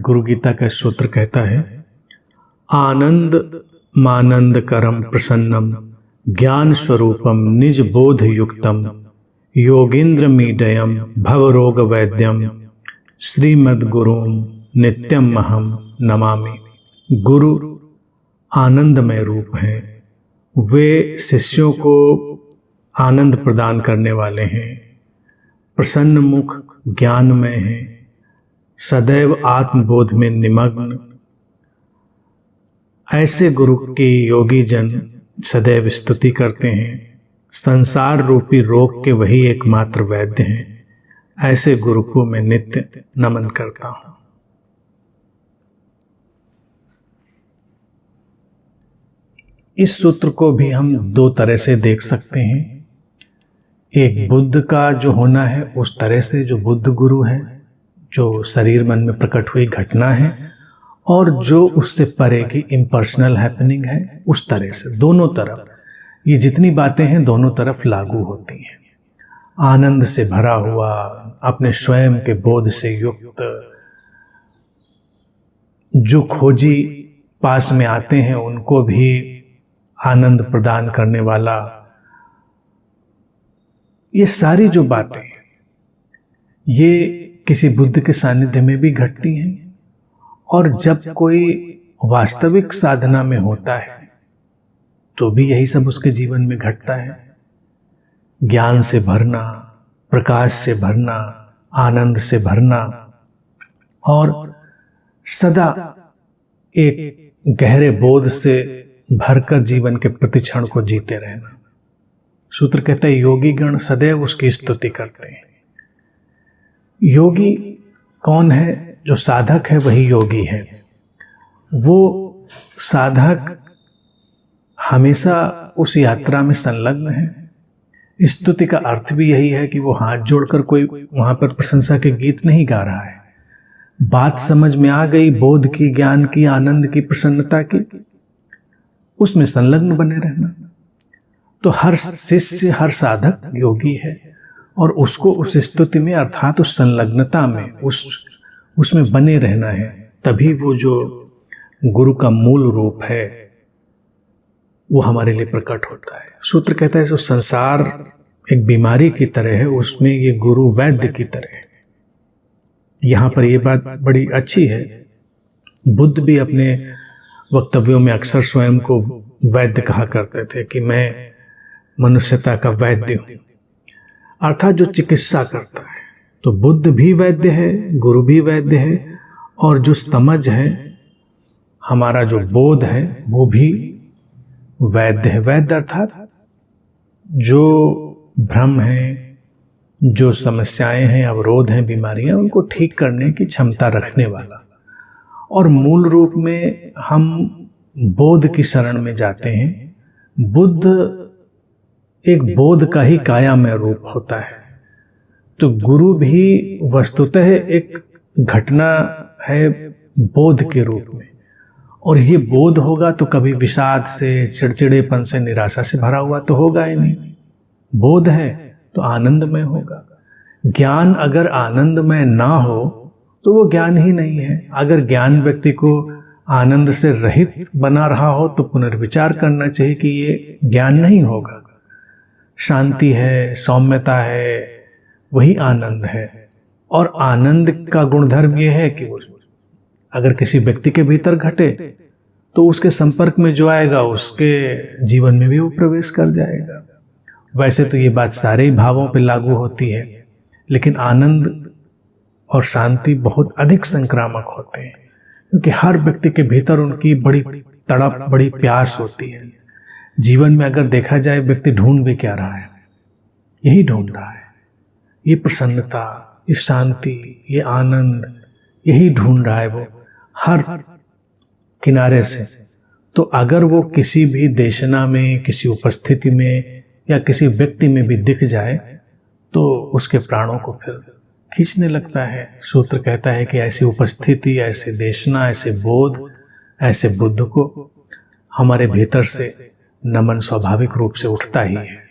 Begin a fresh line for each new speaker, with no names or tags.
गुरु गीता का सूत्र कहता है, आनंद मानंद करम प्रसन्नम ज्ञान स्वरूपम निज बोध युक्तम योगेंद्र मीडयम भवरोग वैद्यम श्रीमद गुरुम नित्यम महम नमामि। गुरु आनंदमय रूप हैं, वे शिष्यों को आनंद प्रदान करने वाले हैं, प्रसन्न मुख ज्ञानमय हैं, सदैव आत्मबोध में निमग्न। ऐसे गुरु की योगी जन सदैव स्तुति करते हैं। संसार रूपी रोग के वही एकमात्र वैद्य हैं। ऐसे गुरु को मैं नित्य नमन करता हूं। इस सूत्र को भी हम दो तरह से देख सकते हैं। एक बुद्ध का जो होना है उस तरह से, जो बुद्ध गुरु है, जो शरीर मन में प्रकट हुई घटना है, और जो उससे परे की इम्पर्सनल हैपनिंग है उस तरह से। दोनों तरफ ये जितनी बातें हैं दोनों तरफ लागू होती हैं। आनंद से भरा हुआ, अपने स्वयं के बोध से युक्त, जो खोजी पास में आते हैं उनको भी आनंद प्रदान करने वाला, ये सारी जो बातें ये किसी बुद्ध के सानिध्य में भी घटती हैं। और जब कोई वास्तविक साधना में होता है तो भी यही सब उसके जीवन में घटता है। ज्ञान से भरना, प्रकाश से भरना, आनंद से भरना, और सदा एक गहरे बोध से भरकर जीवन के प्रतिक्षण को जीते रहना। सूत्र कहता है, योगी गण सदैव उसकी स्तुति करते हैं। योगी कौन है? जो साधक है वही योगी है। वो साधक हमेशा उस यात्रा में संलग्न है। स्तुति का अर्थ भी यही है कि वो हाथ जोड़कर कोई वहां पर प्रशंसा के गीत नहीं गा रहा है। बात समझ में आ गई, बोध की, ज्ञान की, आनंद की, प्रसन्नता की, उसमें संलग्न बने रहना। तो हर शिष्य, हर साधक योगी है, और उसको उस स्तुति में अर्थात उस संलग्नता में, उसमें बने रहना है। तभी वो जो गुरु का मूल रूप है वो हमारे लिए प्रकट होता है। सूत्र कहता है, जो संसार एक बीमारी की तरह है, उसमें ये गुरु वैद्य की तरह है। यहां पर ये बात बड़ी अच्छी है। बुद्ध भी अपने वक्तव्यों में अक्सर स्वयं को वैद्य कहा करते थे कि मैं मनुष्यता का वैद्य हूं, अर्थात जो चिकित्सा करता है। तो बुद्ध भी वैद्य है, गुरु भी वैद्य है, और जो समझ है, हमारा जो बोध है, वो भी वैद्य है। वैद्य अर्थात जो भ्रम है, जो समस्याएं हैं, अवरोध हैं, बीमारियां, उनको ठीक करने की क्षमता रखने वाला। और मूल रूप में हम बोध की शरण में जाते हैं। बुद्ध एक बोध का ही कायामय रूप होता है। तो गुरु भी वस्तुतः एक घटना है बोध के रूप में, और ये बोध होगा तो कभी विषाद से, चिड़चिड़ेपन से, निराशा से भरा हुआ तो होगा ही नहीं। बोध है तो आनंदमय होगा। ज्ञान अगर आनंदमय ना हो तो वो ज्ञान ही नहीं है। अगर ज्ञान व्यक्ति को आनंद से रहित बना रहा हो तो पुनर्विचार करना चाहिए कि ये ज्ञान नहीं होगा। शांति है, सौम्यता है, वही आनंद है। और आनंद का गुणधर्म यह है कि वो अगर किसी व्यक्ति के भीतर घटे तो उसके संपर्क में जो आएगा उसके जीवन में भी वो प्रवेश कर जाएगा। वैसे तो ये बात सारे भावों पे लागू होती है, लेकिन आनंद और शांति बहुत अधिक संक्रामक होते हैं, क्योंकि हर व्यक्ति के भीतर उनकी बड़ी तड़प, बड़ी प्यास होती है। जीवन में अगर देखा जाए, व्यक्ति ढूंढ भी क्या रहा है? यही ढूंढ रहा है, ये प्रसन्नता, ये शांति, ये आनंद, यही ढूंढ रहा है वो हर किनारे से। तो अगर वो किसी भी देशना में, किसी उपस्थिति में, या किसी व्यक्ति में भी दिख जाए तो उसके प्राणों को फिर खींचने लगता है। सूत्र कहता है कि ऐसी उपस्थिति, ऐसे देशना, ऐसे बोध, ऐसे बुद्ध को हमारे भीतर से नमन स्वाभाविक रूप से उठता ही है।